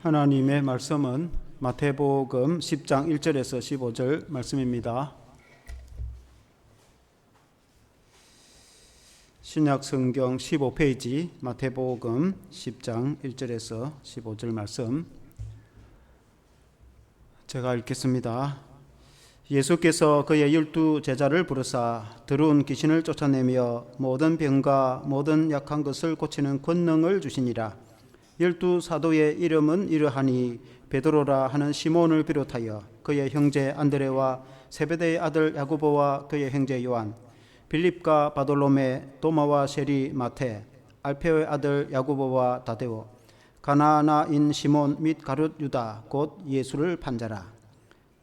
하나님의 말씀은 마태복음 10장 1절에서 15절 말씀입니다. 신약 성경 15페이지 마태복음 10장 1절에서 15절 말씀 제가 읽겠습니다. 예수께서 그의 12 제자를 부르사 더러운 귀신을 쫓아내며 모든 병과 모든 약한 것을 고치는 권능을 주시니라. 12 사도의 이름은 이러하니 베드로라 하는 시몬을 비롯하여 그의 형제 안드레와 세베대의 아들 야고보와 그의 형제 요한, 빌립과 바돌로메, 도마와 세리 마테, 알페오의 아들 야고보와 다데오, 가나나인 시몬 및 가룟 유다 곧 예수를 판자라.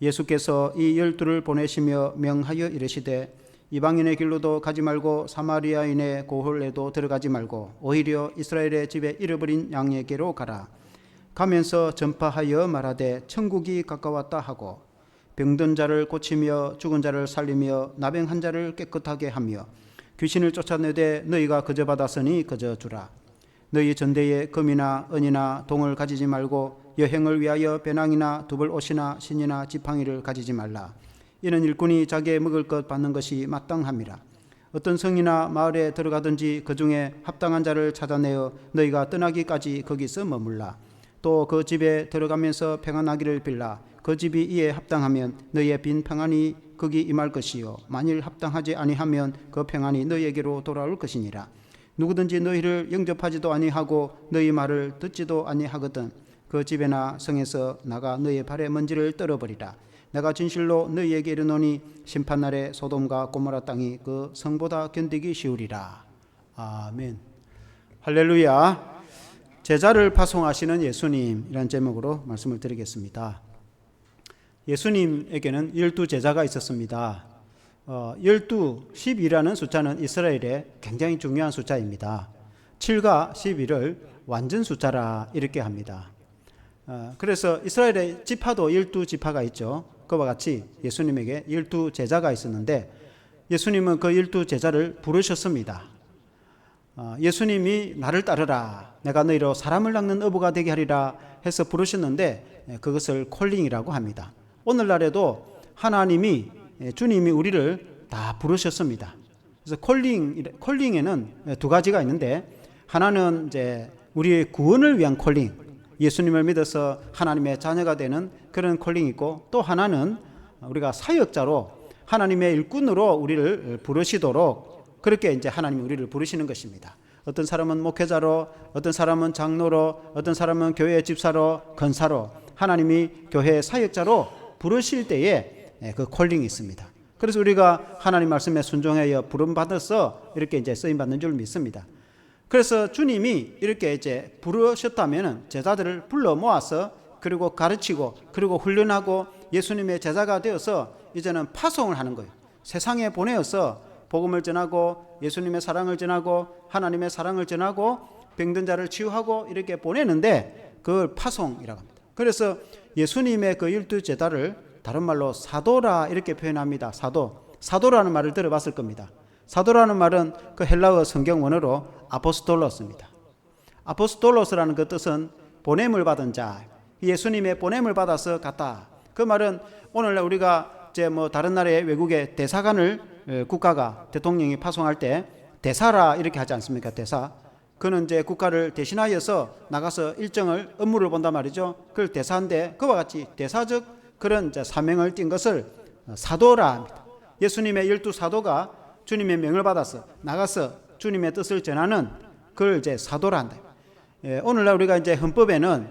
예수께서 이 12를 보내시며 명하여 이르시되 이방인의 길로도 가지 말고 사마리아인의 고을에도 들어가지 말고 오히려 이스라엘의 집에 잃어버린 양에게로 가라. 가면서 전파하여 말하되 천국이 가까웠다 하고 병든 자를 고치며 죽은 자를 살리며 나병한 자를 깨끗하게 하며 귀신을 쫓아내되 너희가 거저 받았으니 거저 주라. 너희 전대에 금이나 은이나 동을 가지지 말고 여행을 위하여 배낭이나 두벌 옷이나 신이나 지팡이를 가지지 말라. 이는 일꾼이 자기의 먹을 것 받는 것이 마땅함이라. 어떤 성이나 마을에 들어가든지 그 중에 합당한 자를 찾아내어 너희가 떠나기까지 거기서 머물라. 또 그 집에 들어가면서 평안하기를 빌라. 그 집이 이에 합당하면 너희의 빈 평안이 거기 임할 것이요 만일 합당하지 아니하면 그 평안이 너희에게로 돌아올 것이니라. 누구든지 너희를 영접하지도 아니하고 너희 말을 듣지도 아니하거든 그 집에나 성에서 나가 너희의 발에 먼지를 떨어버리라. 내가 진실로 너희에게 이르노니 심판날에 소돔과 고모라 땅이 그 성보다 견디기 쉬우리라. 아멘. 할렐루야. 제자를 파송하시는 예수님이라는 제목으로 말씀을 드리겠습니다. 예수님에게는 12 제자가 있었습니다. 12, 12라는 숫자는 이스라엘의 굉장히 중요한 숫자입니다. 7과 12를 완전 숫자라 이렇게 합니다. 그래서 이스라엘의 지파도 12 지파가 있죠. 그와 같이 예수님에게 12 제자가 있었는데 예수님은 그 12 제자를 부르셨습니다. 예수님이 나를 따르라 내가 너희로 사람을 낚는 어부가 되게 하리라 해서 부르셨는데 그것을 콜링이라고 합니다. 오늘날에도 하나님이 주님이 우리를 다 부르셨습니다. 그래서 콜링에는 두 가지가 있는데 하나는 이제 우리의 구원을 위한 콜링, 예수님을 믿어서 하나님의 자녀가 되는 그런 콜링이 있고 또 하나는 우리가 사역자로 하나님의 일꾼으로 우리를 부르시도록 그렇게 이제 하나님이 우리를 부르시는 것입니다. 어떤 사람은 목회자로, 어떤 사람은 장로로, 어떤 사람은 교회 집사로, 권사로 하나님이 교회 사역자로 부르실 때에 그 콜링이 있습니다. 그래서 우리가 하나님 말씀에 순종하여 부름 받아서 이렇게 이제 쓰임 받는 줄 믿습니다. 그래서 주님이 이렇게 이제 부르셨다면 제자들을 불러 모아서 그리고 가르치고 그리고 훈련하고 예수님의 제자가 되어서 이제는 파송을 하는 거예요. 세상에 보내어서 복음을 전하고 예수님의 사랑을 전하고 하나님의 사랑을 전하고 병든 자를 치유하고 이렇게 보내는데 그걸 파송이라고 합니다. 그래서 예수님의 그 12 제자를 다른 말로 사도라 이렇게 표현합니다. 사도라는 말을 들어봤을 겁니다. 사도라는 말은 그 헬라어 성경 원어로 아포스톨로스입니다. 아포스톨로스라는 그 뜻은 보냄을 받은 자, 예수님의 보냄을 받아서 갔다. 그 말은 오늘날 우리가 이제 뭐 다른 나라의 외국의 대사관을 국가가 대통령이 파송할 때 대사라 이렇게 하지 않습니까? 대사. 그는 이제 국가를 대신하여서 나가서 일정을 업무를 본단 말이죠. 그걸 대사인데 그와 같이 대사적 그런 이제 사명을 띈 것을 사도라 합니다. 예수님의 12 사도가 주님의 명을 받아서 나가서 주님의 뜻을 전하는 그걸 이제 사도라 한다. 오늘날 우리가 이제 헌법에는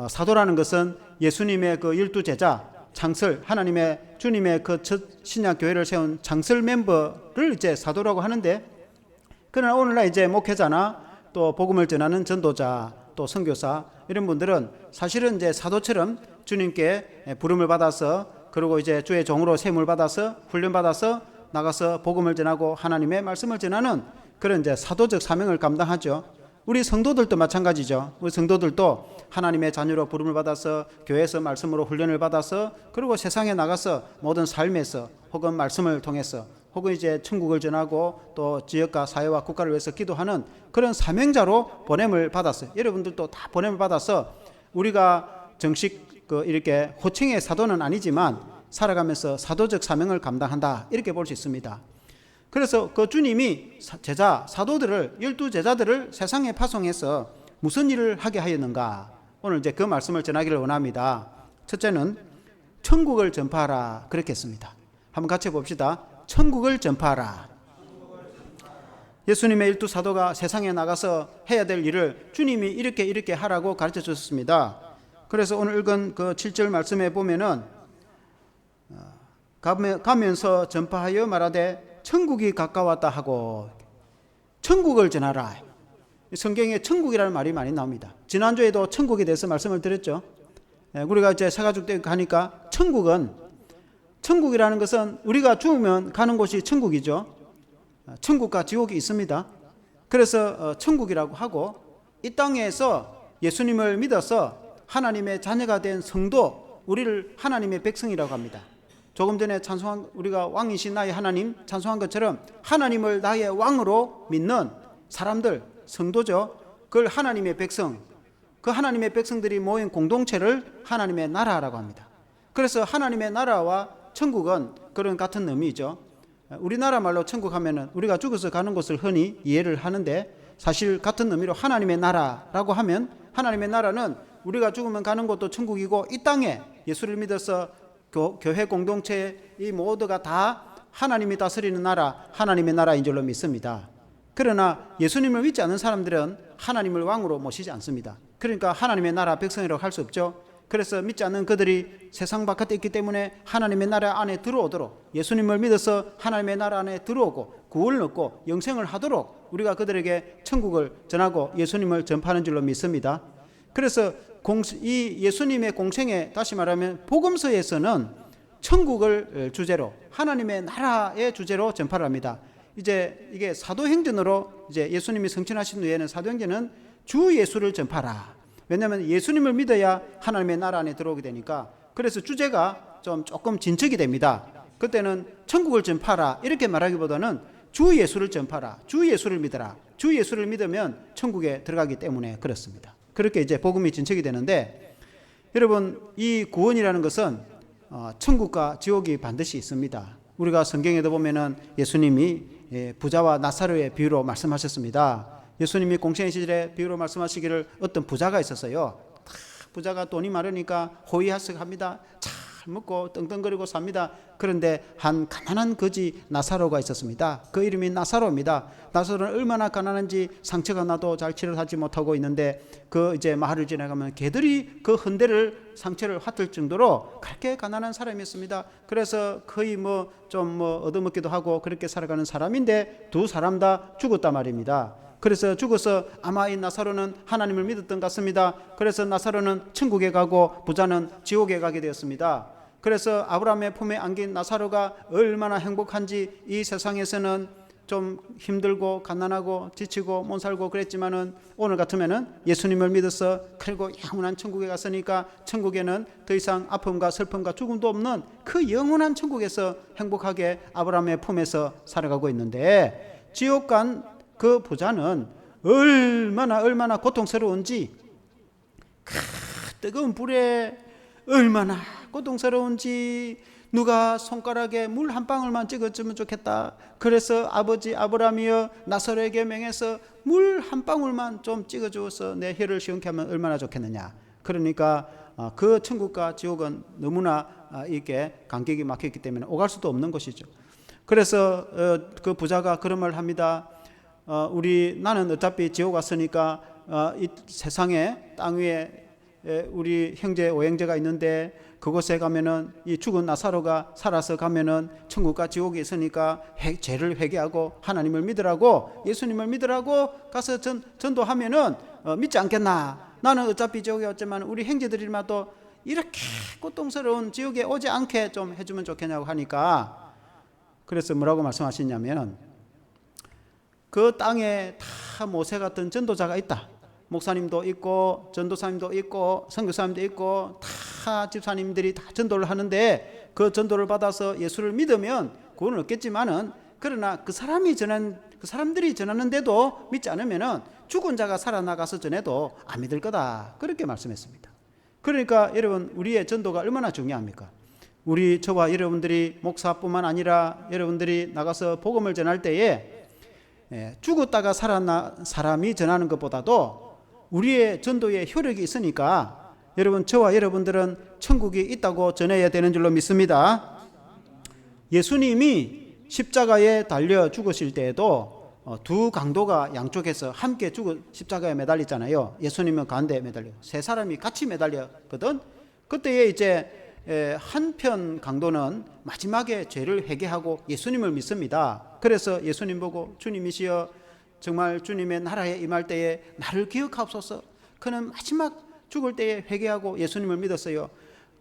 사도라는 것은 예수님의 그 12 제자 창설 하나님의 주님의 그 첫 신약 교회를 세운 창설 멤버를 이제 사도라고 하는데 그러나 오늘날 이제 목회자나 또 복음을 전하는 전도자 또 선교사 이런 분들은 사실은 이제 사도처럼 주님께 부름을 받아서 그리고 이제 주의 종으로 세움을 받아서 훈련 받아서 나가서 복음을 전하고 하나님의 말씀을 전하는 그런 이제 사도적 사명을 감당하죠. 우리 성도들도 마찬가지죠. 우리 성도들도 하나님의 자녀로 부름을 받아서 교회에서 말씀으로 훈련을 받아서 그리고 세상에 나가서 모든 삶에서 혹은 말씀을 통해서 혹은 이제 천국을 전하고 또 지역과 사회와 국가를 위해서 기도하는 그런 사명자로 보냄을 받았어요. 여러분들도 다 보냄을 받아서 우리가 정식 이렇게 호칭의 사도는 아니지만 살아가면서 사도적 사명을 감당한다, 이렇게 볼 수 있습니다. 그래서 그 주님이 사도들을, 12제자들을 세상에 파송해서 무슨 일을 하게 하였는가, 오늘 이제 그 말씀을 전하기를 원합니다. 첫째는 천국을 전파하라, 그렇게 했습니다. 한번 같이 봅시다. 천국을 전파하라. 예수님의 12사도가 세상에 나가서 해야 될 일을 주님이 이렇게 하라고 가르쳐 주셨습니다. 그래서 오늘 읽은 그 7절 말씀에 보면은 가면서 전파하여 말하되 천국이 가까웠다 하고, 천국을 전하라. 성경에 천국이라는 말이 많이 나옵니다. 지난주에도 천국에 대해서 말씀을 드렸죠. 우리가 이제 새가족대 가니까 천국이라는 것은 우리가 죽으면 가는 곳이 천국이죠. 천국과 지옥이 있습니다. 그래서 천국이라고 하고, 이 땅에서 예수님을 믿어서 하나님의 자녀가 된 성도, 우리를 하나님의 백성이라고 합니다. 조금 전에 찬송한, 우리가 왕이신 나의 하나님 찬송한 것처럼 하나님을 나의 왕으로 믿는 사람들, 성도죠. 그걸 하나님의 백성, 그 하나님의 백성들이 모인 공동체를 하나님의 나라라고 합니다. 그래서 하나님의 나라와 천국은 그런 같은 의미죠. 우리나라 말로 천국 하면은 우리가 죽어서 가는 곳을 흔히 이해를 하는데, 사실 같은 의미로 하나님의 나라라고 하면, 하나님의 나라는 우리가 죽으면 가는 곳도 천국이고, 이 땅에 예수를 믿어서 교회 공동체 이 모두가 다 하나님이 다스리는 나라, 하나님의 나라인 줄로 믿습니다. 그러나 예수님을 믿지 않는 사람들은 하나님을 왕으로 모시지 않습니다. 그러니까 하나님의 나라 백성이라고 할 수 없죠. 그래서 믿지 않는 그들이 세상 바깥에 있기 때문에 하나님의 나라 안에 들어오도록, 예수님을 믿어서 하나님의 나라 안에 들어오고 구원을 얻고 영생을 하도록 우리가 그들에게 천국을 전하고 예수님을 전파하는 줄로 믿습니다. 그래서 이 예수님의 공생에, 다시 말하면 복음서에서는 천국을 주제로, 하나님의 나라의 주제로 전파를 합니다. 이제 이게 사도행전으로, 이제 예수님이 승천하신 후에는 사도행전은 주 예수를 전파라. 왜냐하면 예수님을 믿어야 하나님의 나라 안에 들어오게 되니까. 그래서 주제가 조금 진척이 됩니다. 그때는 천국을 전파라 이렇게 말하기보다는 주 예수를 전파라, 주 예수를 믿어라, 주 예수를 믿으면 천국에 들어가기 때문에 그렇습니다. 그렇게 이제 복음이 진척이 되는데, 여러분, 이 구원이라는 것은 천국과 지옥이 반드시 있습니다. 우리가 성경에도 보면은 예수님이 부자와 나사로의 비유로 말씀하셨습니다. 예수님이 공생의 시절에 비유로 말씀하시기를, 어떤 부자가 있었어요. 부자가 돈이 많으니까 호의하석합니다. 잘 먹고 떵떵거리고 삽니다. 그런데 한 가난한 거지 나사로가 있었습니다. 그 이름이 나사로입니다. 나사로는 얼마나 가난한지 상처가 나도 잘 치료하지 못하고 있는데, 그 이제 마을을 지나가면 개들이 그 흔대를, 상처를 핥을 정도로 그렇게 가난한 사람이었습니다. 그래서 거의 좀 얻어먹기도 하고 그렇게 살아가는 사람인데, 두 사람 다 죽었단 말입니다. 그래서 죽어서 아마 이 나사로는 하나님을 믿었던 것 같습니다. 그래서 나사로는 천국에 가고 부자는 지옥에 가게 되었습니다. 그래서 아브라함의 품에 안긴 나사로가 얼마나 행복한지, 이 세상에서는 좀 힘들고 가난하고 지치고 못 살고 그랬지만은, 오늘 같으면은 예수님을 믿어서 그리고 영원한 천국에 갔으니까, 천국에는 더 이상 아픔과 슬픔과 죽음도 없는 그 영원한 천국에서 행복하게 아브라함의 품에서 살아가고 있는데, 지옥 간 그 부자는 얼마나 고통스러운지, 뜨거운 불에 얼마나 고통스러운지, 누가 손가락에 물 한 방울만 찍어주면 좋겠다. 그래서 아버지 아브라함이여 나사로에게 명해서 물 한 방울만 좀 찍어주어서 내 혀를 시원케 하면 얼마나 좋겠느냐. 그러니까 그 천국과 지옥은 너무나 이렇게 간격이 막혔기 때문에 오갈 수도 없는 것이죠. 그래서 그 부자가 그런 말을 합니다. 나는 어차피 지옥 왔으니까 이 세상에 땅 위에 우리 형제 오형제가 있는데, 그곳에 가면은 이 죽은 나사로가 살아서 가면은 천국과 지옥이 있으니까 죄를 회개하고 하나님을 믿으라고, 예수님을 믿으라고 가서 전도하면은 믿지 않겠나. 나는 어차피 지옥에 왔지만 우리 형제들이라도 이렇게 고통스러운 지옥에 오지 않게 좀 해주면 좋겠냐고 하니까, 그래서 뭐라고 말씀하시냐면, 그 땅에 다 모세 같은 전도자가 있다. 목사님도 있고 전도사님도 있고 선교사님도 있고 다 집사님들이 다 전도를 하는데, 그 전도를 받아서 예수를 믿으면 구원을 얻겠지만은, 그러나 그 사람들이 전하는데도 믿지 않으면은 죽은 자가 살아나가서 전해도 안 믿을 거다. 그렇게 말씀했습니다. 그러니까 여러분, 우리의 전도가 얼마나 중요합니까? 저와 여러분들이 목사뿐만 아니라 여러분들이 나가서 복음을 전할 때에 죽었다가 살아난 사람이 전하는 것보다도 우리의 전도에 효력이 있으니까 여러분, 저와 여러분들은 천국이 있다고 전해야 되는 줄로 믿습니다. 예수님이 십자가에 달려 죽으실 때에도 두 강도가 양쪽에서 함께 십자가에 매달렸잖아요. 예수님은 가운데 매달리고 세 사람이 같이 매달렸거든. 그때에 이제 한편 강도는 마지막에 죄를 회개하고 예수님을 믿습니다. 그래서 예수님 보고 주님이시여 정말 주님의 나라에 임할 때에 나를 기억하옵소서. 그는 마지막 죽을 때에 회개하고 예수님을 믿었어요.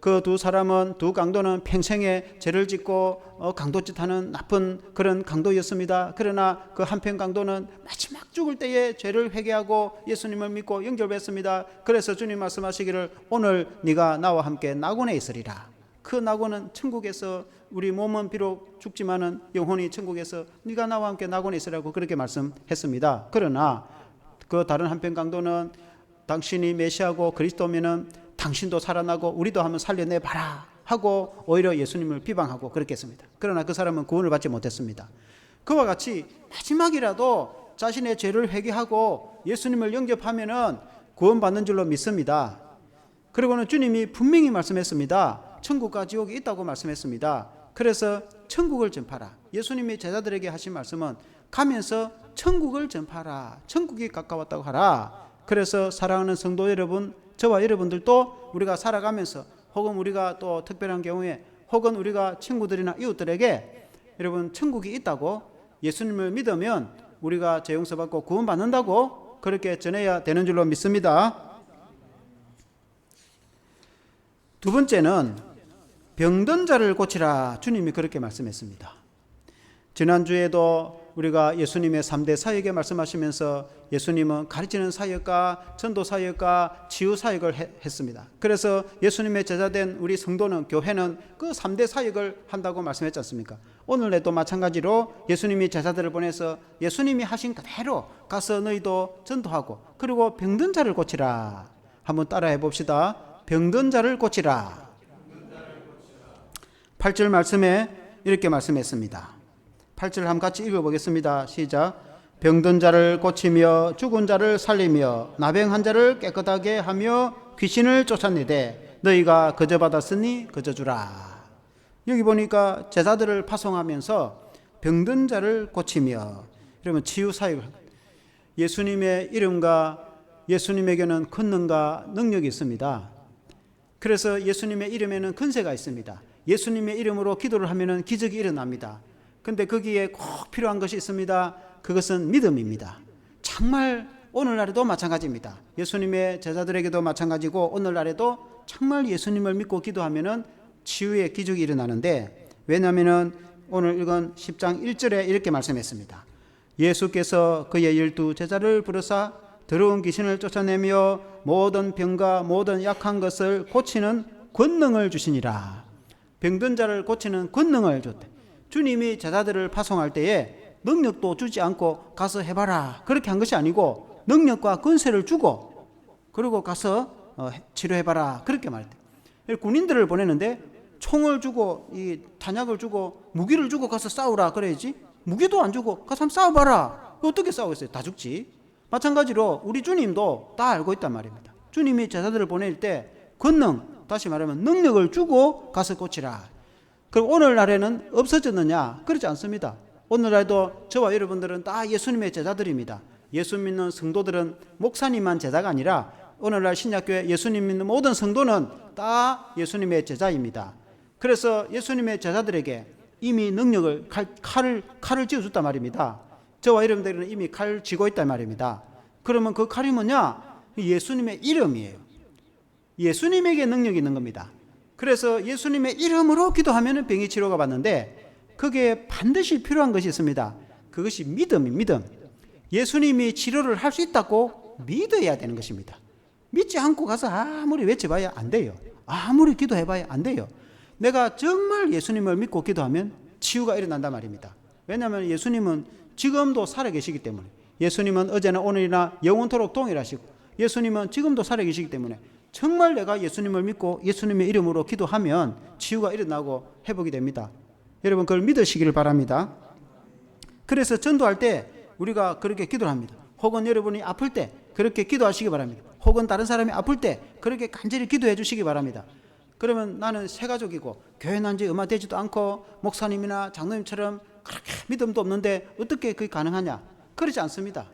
그 두 강도는 평생에 죄를 짓고 강도짓하는 나쁜 그런 강도였습니다. 그러나 그 한편 강도는 마지막 죽을 때에 죄를 회개하고 예수님을 믿고 영접했습니다. 그래서 주님 말씀하시기를 오늘 네가 나와 함께 낙원에 있으리라. 그 낙원은 천국에서, 우리 몸은 비록 죽지만은 영혼이 천국에서 네가 나와 함께 낙원에 있으라고 그렇게 말씀했습니다. 그러나 그 다른 한편 강도는 당신이 메시아고 그리스도면은 당신도 살아나고 우리도 한번 살려내봐라 하고 오히려 예수님을 비방하고 그렇게 했습니다. 그러나 그 사람은 구원을 받지 못했습니다. 그와 같이 마지막이라도 자신의 죄를 회개하고 예수님을 영접하면은 구원받는 줄로 믿습니다. 그리고는 주님이 분명히 말씀했습니다. 천국과 지옥이 있다고 말씀했습니다. 그래서 천국을 전파라. 예수님이 제자들에게 하신 말씀은 가면서 천국을 전파라. 천국이 가까웠다고 하라. 그래서 사랑하는 성도 여러분, 저와 여러분들도 우리가 살아가면서 혹은 우리가 또 특별한 경우에 혹은 우리가 친구들이나 이웃들에게 여러분 천국이 있다고, 예수님을 믿으면 우리가 죄 용서받고 구원받는다고 그렇게 전해야 되는 줄로 믿습니다. 두 번째는 병든 자를 고치라. 주님이 그렇게 말씀했습니다. 지난주에도 우리가 예수님의 3대 사역에 말씀하시면서 예수님은 가르치는 사역과 전도 사역과 치유 사역을 했습니다. 그래서 예수님의 제자된 우리 성도는, 교회는 그 3대 사역을 한다고 말씀했지 않습니까? 오늘에도 마찬가지로 예수님이 제자들을 보내서 예수님이 하신 그대로 가서 너희도 전도하고 그리고 병든 자를 고치라. 한번 따라해 봅시다. 병든 자를 고치라. 8절 말씀에 이렇게 말씀했습니다. 8절 한번 같이 읽어보겠습니다. 시작. 병든 자를 고치며 죽은 자를 살리며 나병한 자를 깨끗하게 하며 귀신을 쫓아내되 너희가 거저 받았으니 거저 주라. 여기 보니까 제자들을 파송하면서 병든 자를 고치며, 그러면 치유 사역을, 예수님의 이름과 예수님에게는 권능과 능력이 있습니다. 그래서 예수님의 이름에는 권세가 있습니다. 예수님의 이름으로 기도를 하면 기적이 일어납니다. 근데 거기에 꼭 필요한 것이 있습니다. 그것은 믿음입니다. 정말 오늘날에도 마찬가지입니다. 예수님의 제자들에게도 마찬가지고 오늘날에도 정말 예수님을 믿고 기도하면 치유의 기적이 일어나는데, 왜냐하면 오늘 읽은 10장 1절에 이렇게 말씀했습니다. 예수께서 그의 12제자를 부르사 더러운 귀신을 쫓아내며 모든 병과 모든 약한 것을 고치는 권능을 주시니라. 병든 자를 고치는 권능을 줬대. 주님이 제자들을 파송할 때에 능력도 주지 않고 가서 해봐라 그렇게 한 것이 아니고 능력과 권세를 주고 그리고 가서 치료해봐라 그렇게 말했대. 군인들을 보내는데 총을 주고 이 탄약을 주고 무기를 주고 가서 싸우라 그래야지, 무기도 안 주고 가서 한번 싸워봐라. 어떻게 싸우겠어요? 다 죽지. 마찬가지로 우리 주님도 다 알고 있단 말입니다. 주님이 제자들을 보낼 때 권능, 다시 말하면 능력을 주고 가서 고치라. 그럼 오늘날에는 없어졌느냐? 그렇지 않습니다. 오늘날에도 저와 여러분들은 다 예수님의 제자들입니다. 예수 믿는 성도들은 목사님만 제자가 아니라 오늘날 신약교회 예수님 믿는 모든 성도는 다 예수님의 제자입니다. 그래서 예수님의 제자들에게 이미 능력을 칼을 쥐어줬단 말입니다. 저와 여러분들은 이미 칼 쥐고 있단 말입니다. 그러면 그 칼이 뭐냐? 예수님의 이름이에요. 예수님에게 능력이 있는 겁니다. 그래서 예수님의 이름으로 기도하면 병이 치료가 받는데 그게 반드시 필요한 것이 있습니다. 그것이 믿음입니다. 믿음. 예수님이 치료를 할 수 있다고 믿어야 되는 것입니다. 믿지 않고 가서 아무리 외쳐봐야 안 돼요. 아무리 기도해봐야 안 돼요. 내가 정말 예수님을 믿고 기도하면 치유가 일어난단 말입니다. 왜냐하면 예수님은 지금도 살아계시기 때문에, 예수님은 어제나 오늘이나 영원토록 동일하시고 예수님은 지금도 살아계시기 때문에 정말 내가 예수님을 믿고 예수님의 이름으로 기도하면 치유가 일어나고 회복이 됩니다. 여러분 그걸 믿으시기를 바랍니다. 그래서 전도할 때 우리가 그렇게 기도를 합니다. 혹은 여러분이 아플 때 그렇게 기도하시기 바랍니다. 혹은 다른 사람이 아플 때 그렇게 간절히 기도해 주시기 바랍니다. 그러면 나는 새가족이고 교회 난지 얼마 되지도 않고 목사님이나 장로님처럼 그렇게 믿음도 없는데 어떻게 그게 가능하냐? 그렇지 않습니다.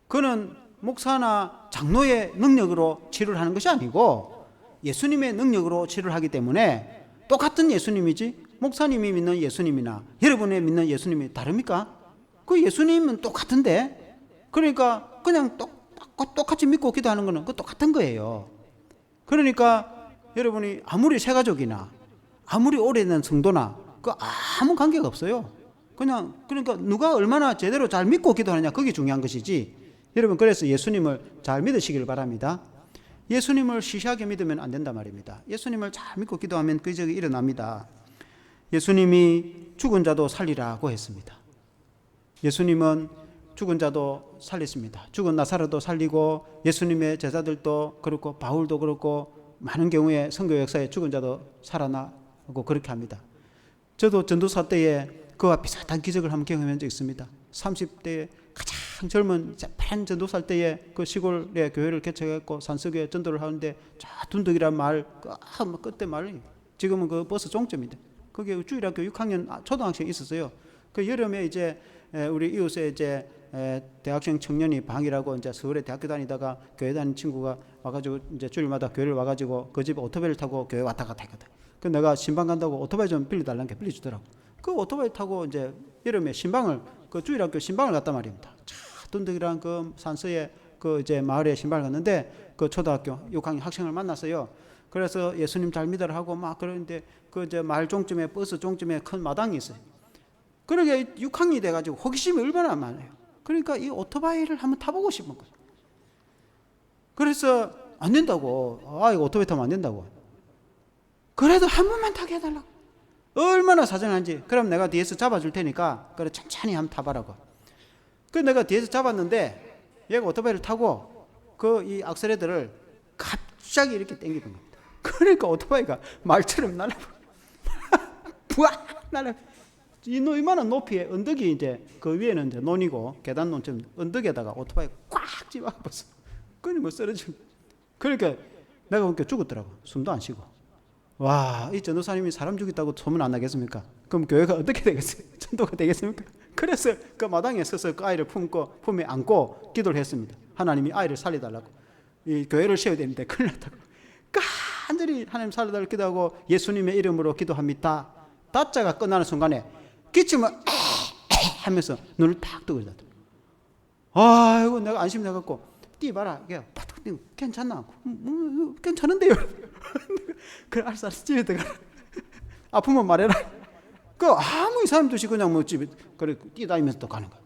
그는 목사나 장로의 능력으로 치료를 하는 것이 아니고 예수님의 능력으로 치료를 하기 때문에 똑같은 예수님이지 목사님이 믿는 예수님이나 여러분이 믿는 예수님이 다릅니까? 그 예수님은 똑같은데 그러니까 그냥 똑같이 믿고 기도하는 거는 그 똑같은 거예요. 그러니까 여러분이 아무리 새가족이나 아무리 오래된 성도나 그 아무 관계가 없어요. 그러니까 누가 얼마나 제대로 잘 믿고 기도하느냐 그게 중요한 것이지. 여러분 그래서 예수님을 잘 믿으시길 바랍니다. 예수님을 시시하게 믿으면 안 된단 말입니다. 예수님을 잘 믿고 기도하면 그 적이 일어납니다. 예수님이 죽은 자도 살리라고 했습니다. 예수님은 죽은 자도 살렸습니다. 죽은 나사로도 살리고 예수님의 제자들도 그렇고 바울도 그렇고 많은 경우에 선교 역사에 죽은 자도 살아나고 그렇게 합니다. 저도 전도사 때에 그와 비슷한 기적을 한번 경험한 적이 있습니다. 30대에 가장 젊은 재판 전도사 때에 그 시골에 교회를 개척했고 산속에 전도를 하는데 저 둔덕이란 마을 그때 마을 지금은 그 버스 종점인데 거기에 주일학교 6학년 초등학생이 있었어요. 그 여름에 이제 우리 이웃에 이제 대학생 청년이 방이라고 이제 서울에 대학교 다니다가 교회 다니는 친구가 와가지고 이제 주일마다 교회를 와가지고 그 집에 오토바이를 타고 교회 왔다 갔다 했거든. 그 내가 신방 간다고 오토바이 좀 빌려달라는 게 빌려주더라고. 그 오토바이 타고 이제 여름에 신방을 그 주일학교 신방을 갔단 말입니다. 차 둔덕이란 그 산서에 그 이제 마을에 신방을 갔는데 그 초등학교 6학년 학생을 만났어요. 그래서 예수님 잘 믿으라 하고 막 그러는데 그 이제 마을 종점에 버스 종점에 큰 마당이 있어요. 그러게 6학년이 돼가지고 호기심이 얼마나 많아요. 그러니까 이 오토바이를 한번 타보고 싶은 거예요. 그래서 안 된다고. 이거 오토바이 타면 안 된다고. 그래도 한 번만 타게 해달라고. 얼마나 사정한지. 그럼 내가 뒤에서 잡아줄 테니까 그래 천천히 한번 타봐라고. 그 내가 뒤에서 잡았는데 얘가 오토바이를 타고 그 이 악셀레터를 갑자기 이렇게 당기는 겁니다. 그러니까 오토바이가 말처럼 날아버려. 부악 날아. 이만한 높이에 언덕이 이제 그 위에는 이제 논이고 계단논처럼 언덕에다가 오토바이 꽉 집어버렸어. 그니 뭐 쓰러지고. 그러니까 내가 보니까 죽었더라고. 숨도 안 쉬고. 와, 이 전도사님이 사람 죽였다고 소문 안 나겠습니까? 그럼 교회가 어떻게 되겠어요? 전도가 되겠습니까? 그래서 그 마당에 서서 그 아이를 품에 안고 기도를 했습니다. 하나님이 아이를 살려달라고. 이 교회를 세워야 되는데 큰일 났다고. 간절히 하나님 살려달라고 기도하고 예수님의 이름으로 기도합니다. 다자가 끝나는 순간에 기침을 하면서 눈을 탁 뜨고 있었다. 아이고 내가 안심해갖고 뛰봐라. 괜찮나? 괜찮은데요. 그래 알았어 집에 들어가. 아프면 말해라. 그 아무 이상한 듯이 그냥 뭐 집에 그래 뛰다니면서 또 가는 거야.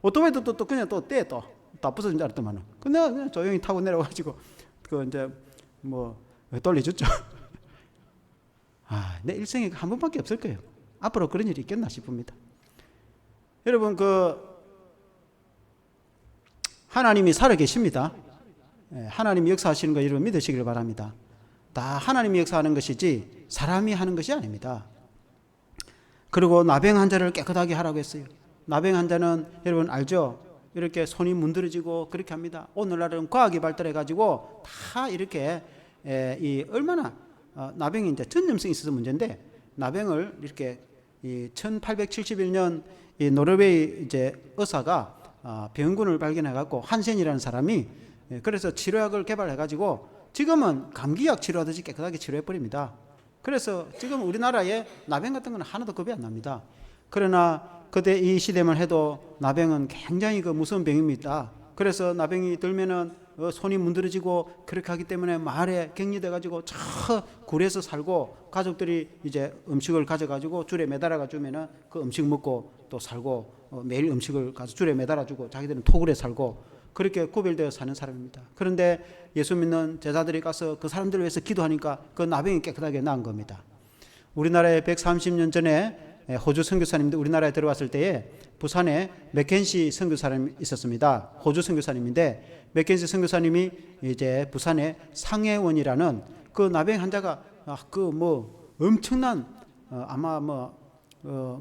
오토바이도 또 그냥 또 떼 또 다 부서진 줄 알았더만은. 그 내가 그냥 조용히 타고 내려가지고 그 이제 뭐 돌려줬죠. 내 일생에 한 번밖에 없을 거예요. 앞으로 그런 일이 있겠나 싶습니다. 여러분 하나님이 살아 계십니다. 하나님이 역사하시는 거 여러분 믿으시길 바랍니다. 다 하나님이 역사하는 것이지 사람이 하는 것이 아닙니다. 그리고 나병 환자를 깨끗하게 하라고 했어요. 나병 환자는 여러분 알죠? 이렇게 손이 문드러지고 그렇게 합니다. 오늘날은 과학이 발달해가지고 다 이렇게 이 얼마나 나병이 이제 전염성이 있어서 문제인데 나병을 이렇게 1871년 이 노르웨이 이제 의사가 병균을 발견해갖고 한센이라는 사람이 그래서 치료약을 개발해가지고 지금은 감기약 치료하듯이 깨끗하게 치료해버립니다. 그래서 지금 우리나라에 나병 같은 건 하나도 겁이 안 납니다. 그러나 그때 이 시대만 해도 나병은 굉장히 무서운 병입니다. 그래서 나병이 들면은 손이 문드러지고 그렇게 하기 때문에 마을에 격리돼가지고 저 굴에서 살고 가족들이 이제 음식을 가져가지고 줄에 매달아가 주면은 그 음식 먹고 또 살고 매일 음식을 가서 줄에 매달아주고 자기들은 토굴에 살고 그렇게 구별되어 사는 사람입니다. 그런데 예수 믿는 제자들이 가서 그 사람들을 위해서 기도하니까 그 나병이 깨끗하게 나은 겁니다. 우리나라에 130년 전에 호주 선교사님들 우리나라에 들어왔을 때에 부산에 맥켄시 선교사님이 있었습니다. 호주 선교사님인데 맥켄시 선교사님이 이제 부산에 상해원이라는 그 나병 환자가 엄청난 아마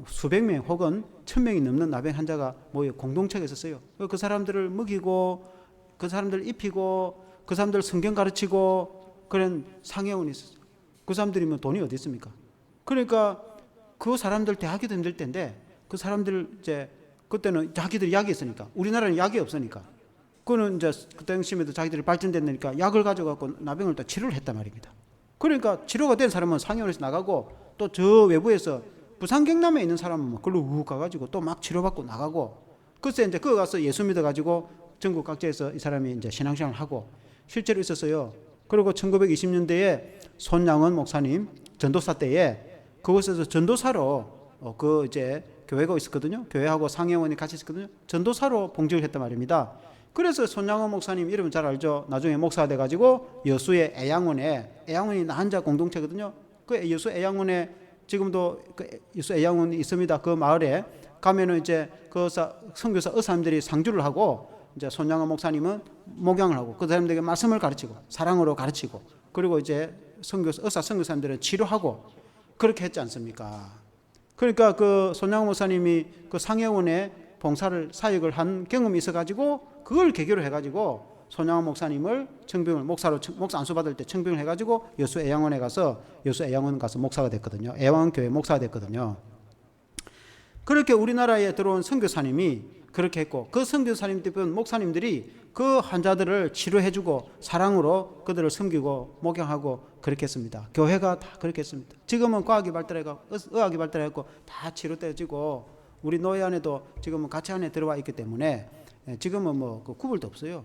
수백 명 혹은 1000명이 넘는 나병 환자가 모여 공동체가 있었어요. 그 사람들을 먹이고 그 사람들을 입히고 그 사람들 성경 가르치고 그런 상해원이 있었어요. 그 사람들이 돈이 어디 있습니까? 그러니까 그 사람들 대하기도 힘들 텐데 그 사람들 이제 그때는 자기들이 약이 있으니까 우리나라는 약이 없으니까 그는 이제 그 당시에도 자기들이 발전됐으니까 약을 가져갖고 나병을 또 치료를 했단 말입니다. 그러니까 치료가 된 사람은 상해원에서 나가고 또 저 외부에서 부산 경남에 있는 사람은 그걸로 우 가가지고 또 막 치료받고 나가고 글쎄 이제 그거 가서 예수 믿어가지고 전국 각지에서 이 사람이 이제 신앙생활을 하고 실제로 있었어요. 그리고 1920년대에 손양원 목사님 전도사 때에 그곳에서 전도사로 그 이제 교회가 있었거든요. 교회하고 상해원이 같이 있었거든요. 전도사로 봉직을 했단 말입니다. 그래서 손양원 목사님 이름 잘 알죠. 나중에 목사가 돼가지고 여수의 애양원이 나한자 공동체거든요. 그 여수 애양원에 지금도 그 여수 애양원이 있습니다. 그 마을에 가면은 이제 그 선교사 의사님들이 상주를 하고 이제 손양원 목사님은 목양을 하고 그 사람들에게 말씀을 가르치고 사랑으로 가르치고 그리고 이제 의사 선교사님들은 치료하고 그렇게 했지 않습니까? 그러니까 그 손양원 목사님이 그 상해원에 사역을 한 경험이 있어가지고 그걸 계기로 해가지고 손양원 목사님을 목사 안수 받을 때 청빙을 해가지고 여수 애양원에 가서 목사가 됐거든요. 애양원교회 목사가 됐거든요. 그렇게 우리나라에 들어온 선교사님이 그렇게 했고 그 목사님들이 그 환자들을 치료해주고 사랑으로 그들을 섬기고 목양하고 그렇게 했습니다. 교회가 다 그렇게 했습니다. 지금은 과학이 발달해가고 의학이 발달해갖고 다 치료되어지고 우리 노예 안에도 지금은 같이 안에 들어와 있기 때문에 지금은 그 구분도 없어요.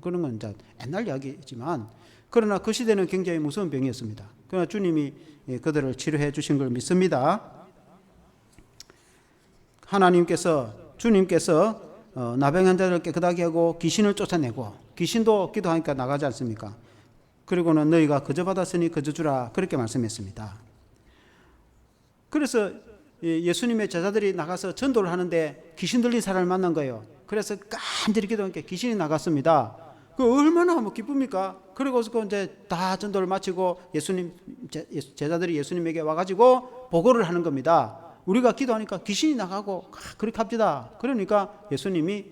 그런 건 이제 옛날 이야기지만 그러나 그 시대는 굉장히 무서운 병이었습니다. 그러나 주님이 그들을 치료해 주신 걸 믿습니다. 주님께서 나병 환자를 깨끗하게 하고 귀신을 쫓아내고 귀신도 기도하니까 나가지 않습니까? 그리고는 너희가 거저 받았으니 거저 주라 그렇게 말씀했습니다. 그래서 예수님의 제자들이 나가서 전도를 하는데 귀신 들린 사람을 만난 거예요. 그래서 간절히 기도하니까 귀신이 나갔습니다. 그 얼마나 기쁩니까? 그리고서 이제 다 전도를 마치고 제자들이 예수님에게 와가지고 보고를 하는 겁니다. 우리가 기도하니까 귀신이 나가고 그렇게 합시다. 그러니까 예수님이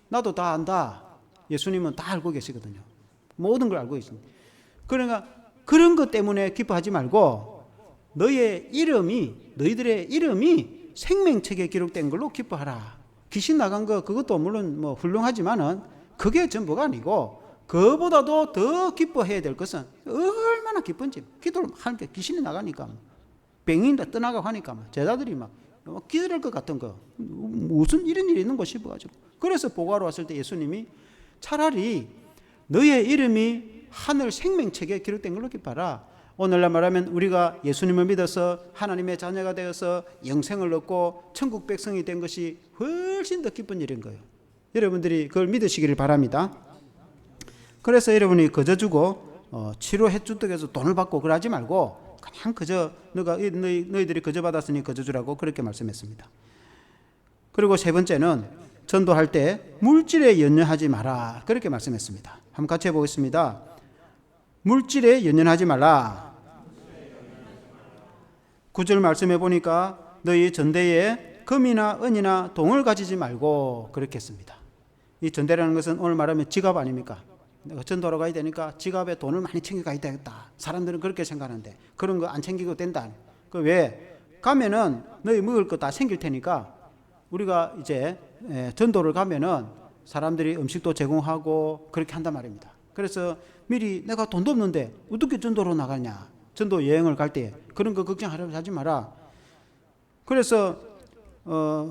나도 다 안다. 예수님은 다 알고 계시거든요. 모든 걸 알고 있습니다. 그러니까 그런 것 때문에 기뻐하지 말고 너희들의 이름이 생명책에 기록된 걸로 기뻐하라. 귀신 나간 거 그것도 물론 훌륭하지만은 그게 전부가 아니고 그보다도 더 기뻐해야 될 것은 얼마나 기쁜지 기도를 하니까 귀신이 나가니까 병이 떠나가고 하니까 제자들이 기절할 것 같은 거 무슨 이런 일이 있는 거 싶어가지고 그래서 보고하러 왔을 때 예수님이 차라리 너의 이름이 하늘 생명책에 기록된 걸로 기뻐하라. 오늘날 말하면 우리가 예수님을 믿어서 하나님의 자녀가 되어서 영생을 얻고 천국 백성이 된 것이 훨씬 더 기쁜 일인 거예요. 여러분들이 그걸 믿으시기를 바랍니다. 그래서 여러분이 거저 주고 치료해 준다고 해서 돈을 받고 그러지 말고 그냥 그저 너희들이 거저 받았으니 거저 주라고 그렇게 말씀했습니다. 그리고 세 번째는 전도할 때 물질에 연연하지 마라 그렇게 말씀했습니다. 한번 같이 해보겠습니다. 물질에 연연하지 말라. 9절 말씀해 보니까 너희 전대에 금이나 은이나 동을 가지지 말고 그렇게 했습니다. 이 전대라는 것은 오늘 말하면 지갑 아닙니까? 내가 전도하러 가야 되니까 지갑에 돈을 많이 챙겨가야 되겠다. 사람들은 그렇게 생각하는데 그런 거 안 챙기고 된다. 그 왜? 가면은 너희 먹을 거 다 챙길 테니까 우리가 이제 전도를 가면은 사람들이 음식도 제공하고 그렇게 한단 말입니다. 그래서 미리 내가 돈도 없는데 어떻게 전도로 나가냐. 전도 여행을 갈 때 그런 거 걱정하지 마라. 그래서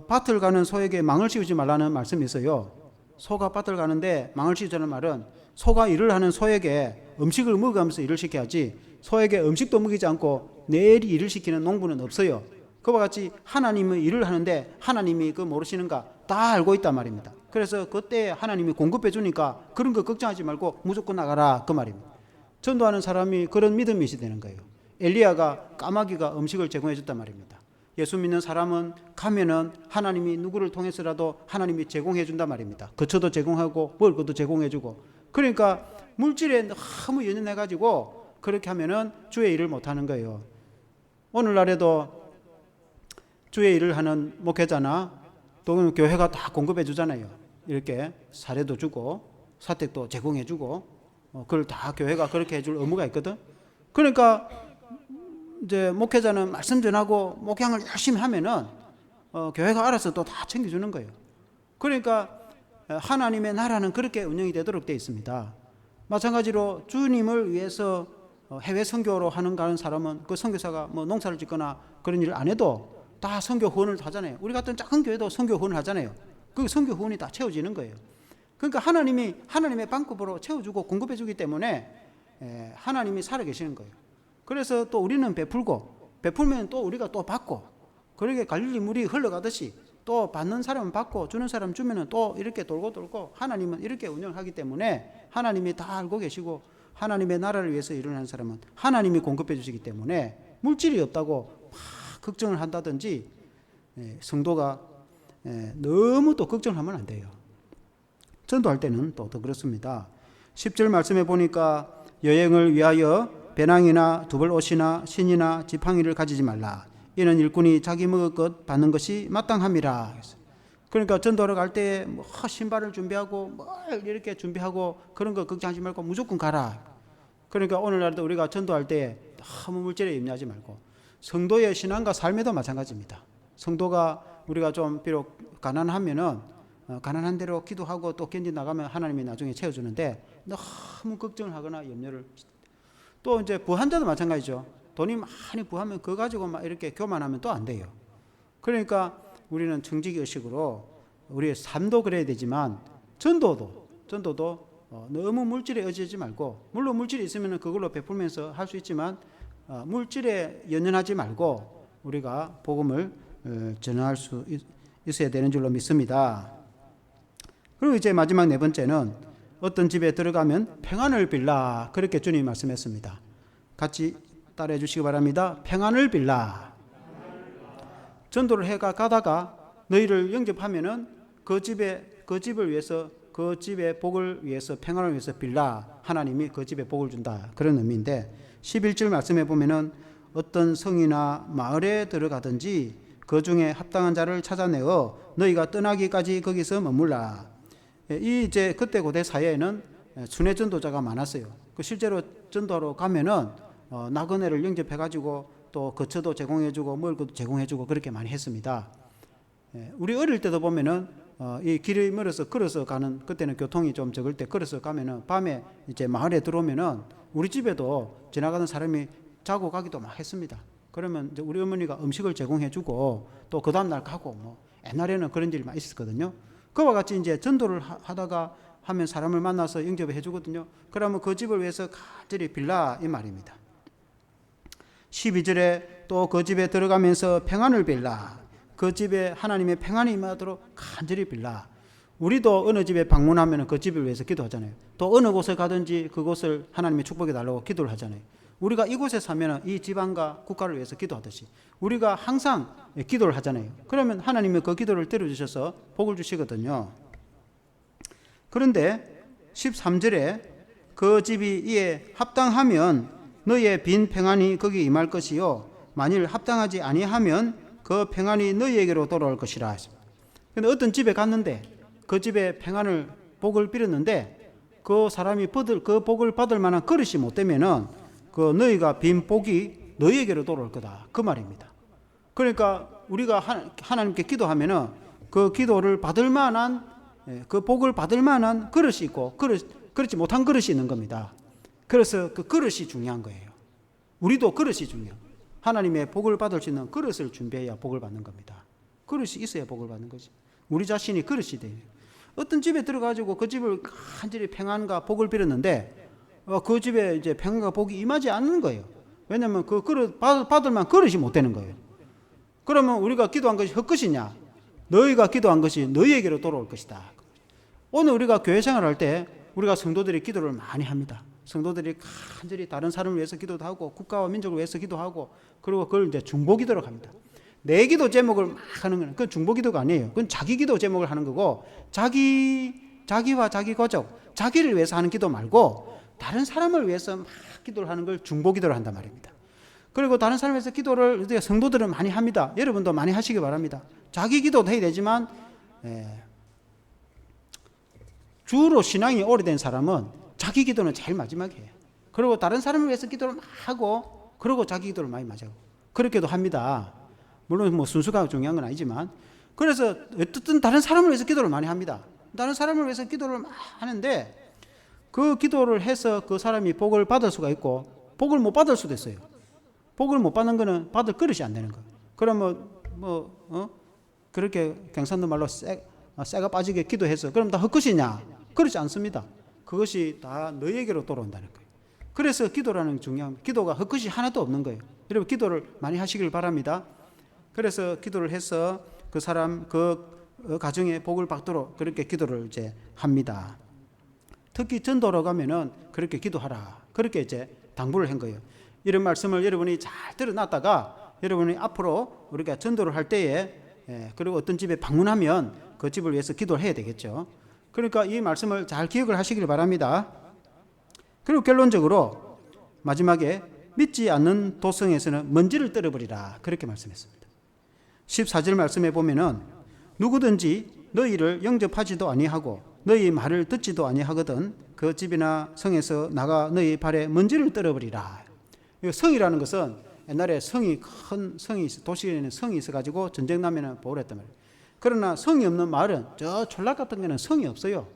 밭을 가는 소에게 망을 씌우지 말라는 말씀이 있어요. 소가 밭을 가는데 망을 씌우자는 말은 소가 일을 하는 소에게 음식을 먹으면서 일을 시켜야지 소에게 음식도 먹이지 않고 내일이 일을 시키는 농부는 없어요. 그와 같이 하나님의 일을 하는데 하나님이 그 모르시는가 다 알고 있단 말입니다. 그래서 그때 하나님이 공급해 주니까 그런 거 걱정하지 말고 무조건 나가라 그 말입니다. 전도하는 사람이 그런 믿음이 있어야 되는 거예요. 엘리야가 까마귀가 음식을 제공해 줬단 말입니다. 예수 믿는 사람은 가면은 하나님이 누구를 통해서라도 하나님이 제공해 준단 말입니다. 거처도 제공하고 먹을 것도 제공해 주고. 그러니까 물질에 너무 연연해 가지고 그렇게 하면은 주의 일을 못 하는 거예요. 오늘날에도 주의 일을 하는 목회자나 또 교회가 다 공급해 주잖아요. 이렇게 사례도 주고 사택도 제공해 주고 그걸 다 교회가 그렇게 해줄 의무가 있거든. 그러니까 이제 목회자는 말씀 전하고 목양을 열심히 하면은 교회가 알아서 또 다 챙겨주는 거예요. 그러니까 하나님의 나라는 그렇게 운영이 되도록 되어 있습니다. 마찬가지로 주님을 위해서 해외 선교로 가는 사람은 그 선교사가 뭐 농사를 짓거나 그런 일을 안 해도 다 선교 후원을 하잖아요. 우리 같은 작은 교회도 선교 후원을 하잖아요. 그 선교 후원이 다 채워지는 거예요. 그러니까 하나님이 하나님의 방법으로 채워주고 공급해 주기 때문에 하나님이 살아계시는 거예요. 그래서 또 우리는 베풀면 또 우리가 또 받고, 그렇게 갈릴리 물이 흘러가듯이 또 받는 사람은 받고 주는 사람 주면은 또 이렇게 돌고 하나님은 이렇게 운영하기 때문에 하나님이 다 알고 계시고 하나님의 나라를 위해서 일어나는 사람은 하나님이 공급해 주시기 때문에 물질이 없다고 막 걱정을 한다든지 성도가 너무 또 걱정을 하면 안 돼요. 전도할 때는 또 더 그렇습니다. 10절 말씀에 보니까 여행을 위하여 배낭이나 두벌옷이나 신이나 지팡이를 가지지 말라. 이는 일꾼이 자기 먹을 것 받는 것이 마땅함이라. 그러니까 전도하러 갈 때 뭐 신발을 준비하고 뭘 이렇게 준비하고 그런 거 걱정하지 말고 무조건 가라. 그러니까 오늘날도 우리가 전도할 때 너무 물질에 염려하지 말고, 성도의 신앙과 삶에도 마찬가지입니다. 성도가 우리가 좀 비록 가난하면은 가난한 대로 기도하고 또 견디 나가면 하나님이 나중에 채워주는데 너무 걱정을 하거나 염려를, 또 이제 부한자도 마찬가지죠. 돈이 많이 부하면 그거 가지고 막 이렇게 교만하면 또 안 돼요. 그러니까 우리는 청지기 의식으로 우리의 삶도 그래야 되지만 전도도 너무 물질에 의지하지 말고, 물론 물질이 있으면 그걸로 베풀면서 할 수 있지만 물질에 연연하지 말고 우리가 복음을 전할 수 있어야 되는 줄로 믿습니다. 그리고 이제 마지막 네 번째는 어떤 집에 들어가면 평안을 빌라, 그렇게 주님이 말씀했습니다. 같이 따라해 주시기 바랍니다. 평안을 빌라. 전도를 가다가 너희를 영접하면은 그 집을 위해서, 그 집의 복을 위해서, 평안을 위해서 빌라. 하나님이 그 집에 복을 준다, 그런 의미인데 11절 말씀해 보면은 어떤 성이나 마을에 들어가든지 그 중에 합당한 자를 찾아내어 너희가 떠나기까지 거기서 머물라. 이 이제 그때 고대 사회에는 순회 전도자가 많았어요. 그 실제로 전도하러 가면은 나그네를 영접해 가지고 또 거처도 제공해 주고 먹을 것도 제공해 주고 그렇게 많이 했습니다. 우리 어릴 때도 보면은 이 길이 멀어서 걸어서 가는, 그때는 교통이 좀 적을 때 걸어서 가면은 밤에 이제 마을에 들어오면은 우리 집에도 지나가는 사람이 자고 가기도 막 했습니다. 그러면 이제 우리 어머니가 음식을 제공해 주고 또 그 다음 날 가고, 뭐 옛날에는 그런 일이 많이 있었거든요. 그와 같이 이제 전도를 하다가 하면 사람을 만나서 영접을 해주거든요. 그러면 그 집을 위해서 간절히 빌라, 이 말입니다. 12절에 또 그 집에 들어가면서 평안을 빌라. 그 집에 하나님의 평안이 임하도록 간절히 빌라. 우리도 어느 집에 방문하면 그 집을 위해서 기도하잖아요. 또 어느 곳에 가든지 그곳을 하나님의 축복해 달라고 기도를 하잖아요. 우리가 이곳에 사면 이 지방과 국가를 위해서 기도하듯이 우리가 항상 기도를 하잖아요. 그러면 하나님이 그 기도를 들어주셔서 복을 주시거든요. 그런데 13절에 그 집이 이에 합당하면 너희의 빈 평안이 거기 임할 것이요 만일 합당하지 아니하면 그 평안이 너희에게로 돌아올 것이라. 근데 어떤 집에 갔는데 그 집에 평안을, 복을 빌었는데 그 사람이 그 복을 받을 만한 그릇이 못 되면은 그 너희가 빈 복이 너희에게로 돌아올 거다, 그 말입니다. 그러니까 우리가 하나님께 기도하면은 그 기도를 받을 만한, 그 복을 받을 만한 그릇이 있고 그렇지 못한 그릇이 있는 겁니다. 그래서 그 그릇이 중요한 거예요. 우리도 그릇이 중요해요. 하나님의 복을 받을 수 있는 그릇을 준비해야 복을 받는 겁니다. 그릇이 있어야 복을 받는 거지. 우리 자신이 그릇이 돼요. 어떤 집에 들어가지고 그 집을 간절히 평안과 복을 빌었는데 그 집에 이제 평안과 복이 임하지 않는 거예요. 왜냐하면 그 그릇 받을 만한 그릇이 못 되는 거예요. 그러면 우리가 기도한 것이 헛것이냐? 너희가 기도한 것이 너희에게로 돌아올 것이다. 오늘 우리가 교회 생활할 때 우리가 성도들이 기도를 많이 합니다. 성도들이 간절히 다른 사람을 위해서 기도도 하고 국가와 민족을 위해서 기도하고, 그리고 그걸 이제 중보기도로 합니다. 내 기도 제목을 막 하는 거는 그건 중보 기도가 아니에요. 그건 자기 기도 제목을 하는 거고, 자기와 자기 가족, 자기를 위해서 하는 기도 말고 다른 사람을 위해서 막 기도를 하는 걸 중보 기도를 한단 말입니다. 그리고 다른 사람을 위해서 기도를 성도들은 많이 합니다. 여러분도 많이 하시기 바랍니다. 자기 기도도 해야 되지만 주로 신앙이 오래된 사람은 자기 기도는 제일 마지막에 해요. 그리고 다른 사람을 위해서 기도를 막 하고, 그리고 자기 기도를 많이 마치고 그렇게도 합니다. 물론 뭐 순수가 중요한 건 아니지만, 그래서 어쨌든 다른 사람을 위해서 기도를 많이 합니다. 다른 사람을 위해서 기도를 막 하는데, 그 기도를 해서 그 사람이 복을 받을 수가 있고 복을 못 받을 수도 있어요. 복을 못 받는 거는 받을 그릇이 안 되는 거예요. 그러면 그렇게 경상도 말로 쇠가 빠지게 기도해서 그럼 다 헛것이냐? 그렇지 않습니다. 그것이 다 너에게로 돌아온다는 거예요. 그래서 기도라는 중요한, 기도가 헛것이 하나도 없는 거예요. 여러분 기도를 많이 하시길 바랍니다. 그래서 기도를 해서 그 사람, 그 가정에 복을 받도록 그렇게 기도를 이제 합니다. 특히 전도로 가면은 그렇게 기도하라, 그렇게 이제 당부를 한 거예요. 이런 말씀을 여러분이 잘 들어놨다가 여러분이 앞으로 우리가 전도를 할 때에 그리고 어떤 집에 방문하면 그 집을 위해서 기도를 해야 되겠죠. 그러니까 이 말씀을 잘 기억을 하시길 바랍니다. 그리고 결론적으로 마지막에 믿지 않는 도성에서는 먼지를 떨어버리라, 그렇게 말씀했습니다. 14절 말씀에 보면은 누구든지 너희를 영접하지도 아니하고 너희 말을 듣지도 아니하거든 그 집이나 성에서 나가 너희 발에 먼지를 떨어버리라. 성이라는 것은 옛날에 큰 성이, 도시에는 성이 있어가지고 전쟁 나면은 보호를 했단 말이에요. 그러나 성이 없는 마을은, 저 촌락 같은 거는 성이 없어요.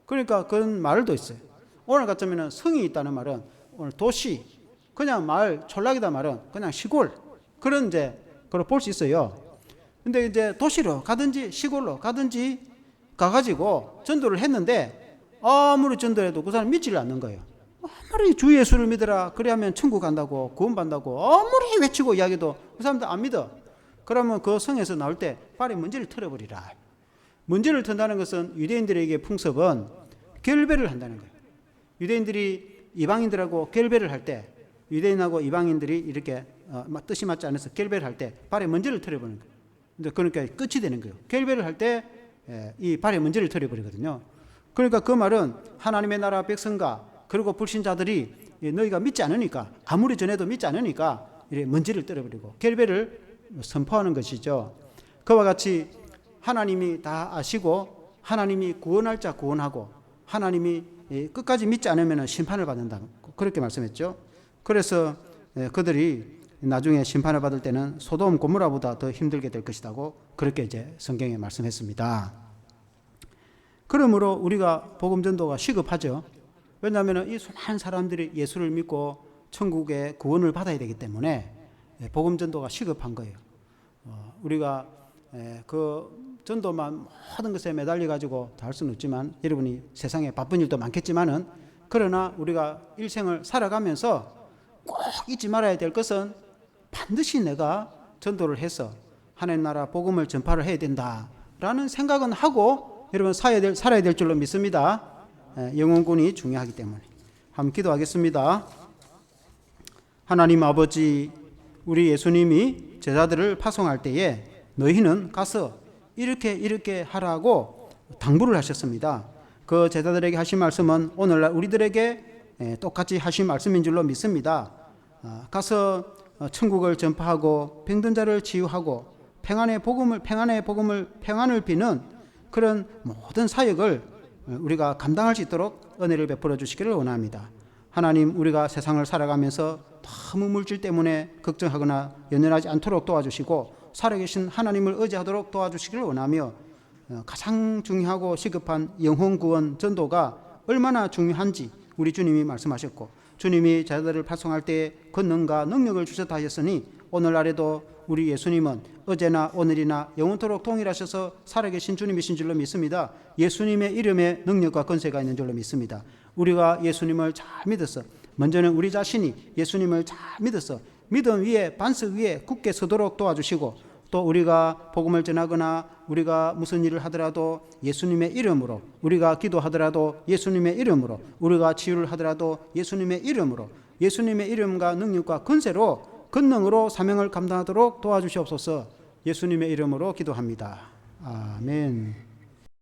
그러니까 그런 마을도 있어요. 오늘 같으면 성이 있다는 말은 오늘 도시, 그냥 마을, 촌락이다 말은 그냥 시골, 그런 이제 그걸 볼 수 있어요. 근데 이제 도시로 가든지 시골로 가든지 가가지고 전도를 했는데 아무리 전도해도 그 사람 믿지를 않는 거예요. 아무리 주 예수를 믿어라 그래야면 천국 간다고, 구원받는다고 아무리 외치고 이야기도 그 사람들 안 믿어. 그러면 그 성에서 나올 때 발에 먼지를 털어버리라. 먼지를 턴다는 것은 유대인들에게 풍습은 결배를 한다는 거예요. 유대인들이 이방인들하고 결배를 할 때, 유대인하고 이방인들이 이렇게 뜻이 맞지 않아서 결배를 할 때 발에 먼지를 털어버리는 거예요. 그러니까 끝이 되는 거예요. 결배를 할 때 이 발에 먼지를 털어버리거든요. 그러니까 그 말은 하나님의 나라 백성과 그리고 불신자들이 너희가 믿지 않으니까, 아무리 전해도 믿지 않으니까 이렇게 먼지를 떨어버리고 결배를 선포하는 것이죠. 그와 같이 하나님이 다 아시고 하나님이 구원할 자 구원하고 하나님이 끝까지 믿지 않으면 심판을 받는다, 그렇게 말씀했죠. 그래서 그들이 나중에 심판을 받을 때는 소돔 고모라보다 더 힘들게 될 것이라고 그렇게 이제 성경에 말씀했습니다. 그러므로 우리가 복음 전도가 시급하죠. 왜냐하면 이 수많은 사람들이 예수를 믿고 천국의 구원을 받아야 되기 때문에 복음 전도가 시급한 거예요. 우리가 그 전도만 모든 것에 매달려 가지고 다 할 수는 없지만, 여러분이 세상에 바쁜 일도 많겠지만은, 그러나 우리가 일생을 살아가면서 꼭 잊지 말아야 될 것은 반드시 내가 전도를 해서 하나님 나라 복음을 전파를 해야 된다라는 생각은 하고 여러분 살아야 될 줄로 믿습니다. 영혼군이 중요하기 때문에. 한번 기도하겠습니다. 하나님 아버지, 우리 예수님이 제자들을 파송할 때에 너희는 가서 이렇게 하라고 당부를 하셨습니다. 그 제자들에게 하신 말씀은 오늘날 우리들에게 똑같이 하신 말씀인 줄로 믿습니다. 가서 천국을 전파하고 병든 자를 치유하고 평안의 평안을 비는 그런 모든 사역을 우리가 감당할 수 있도록 은혜를 베풀어 주시기를 원합니다. 하나님, 우리가 세상을 살아가면서 너무 물질 때문에 걱정하거나 연연하지 않도록 도와주시고 살아계신 하나님을 의지하도록 도와주시기를 원하며, 가장 중요하고 시급한 영혼 구원 전도가 얼마나 중요한지 우리 주님이 말씀하셨고, 주님이 자들을 파송할 때에 권능과 능력을 주셨다 하셨으니 오늘날에도 우리 예수님은 어제나 오늘이나 영원토록 동일하셔서 살아계신 주님이신 줄로 믿습니다. 예수님의 이름에 능력과 권세가 있는 줄로 믿습니다. 우리가 예수님을 잘 믿어서, 먼저는 우리 자신이 예수님을 잘 믿어서 믿음 위에, 반석 위에 굳게 서도록 도와주시고, 또 우리가 복음을 전하거나 우리가 무슨 일을 하더라도 예수님의 이름으로, 우리가 기도하더라도 예수님의 이름으로, 우리가 치유를 하더라도 예수님의 이름으로, 예수님의 이름과 능력과 권세로, 권능으로 사명을 감당하도록 도와주시옵소서. 예수님의 이름으로 기도합니다. 아멘.